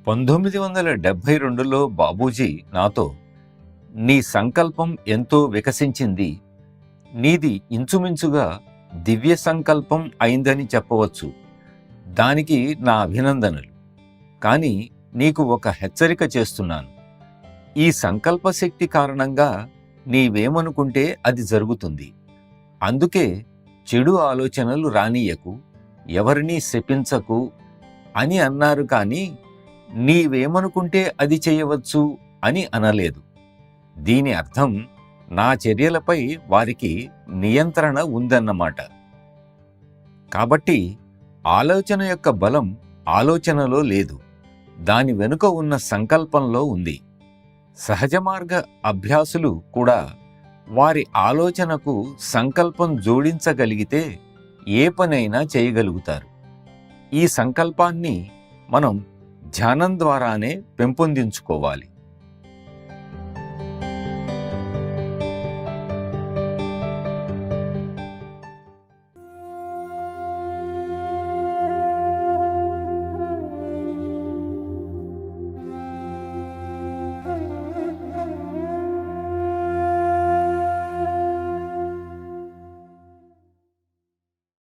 1972లో బాబూజీ నాతో, నీ సంకల్పం ఎంతో వికసించింది, నీది ఇంచుమించుగా దివ్య సంకల్పం అయిందని చెప్పవచ్చు, దానికి నా అభినందనలు. కానీ నీకు ఒక హెచ్చరిక చేస్తున్నాను. ఈ సంకల్ప శక్తి కారణంగా నీవేమనుకుంటే అది జరుగుతుంది. అందుకే చెడు ఆలోచనలు రానీయకు, ఎవరినీ శపించకు అని అన్నారు, కానీ నీవేమనుకుంటే అది చేయవచ్చు అని అనలేదు. దీని అర్థం నా చర్యలపై వారికి నియంత్రణ ఉందన్నమాట. కాబట్టి ఆలోచన యొక్క బలం ఆలోచనలో లేదు, దాని వెనుక ఉన్న సంకల్పంలో ఉంది. సహజ మార్గ అభ్యాసులు కూడా వారి ఆలోచనకు సంకల్పం జోడించగలిగితే ఏ పనైనా చేయగలుగుతారు. ఈ సంకల్పాన్ని మనం ధ్యానం ద్వారానే పెంపొందించుకోవాలి.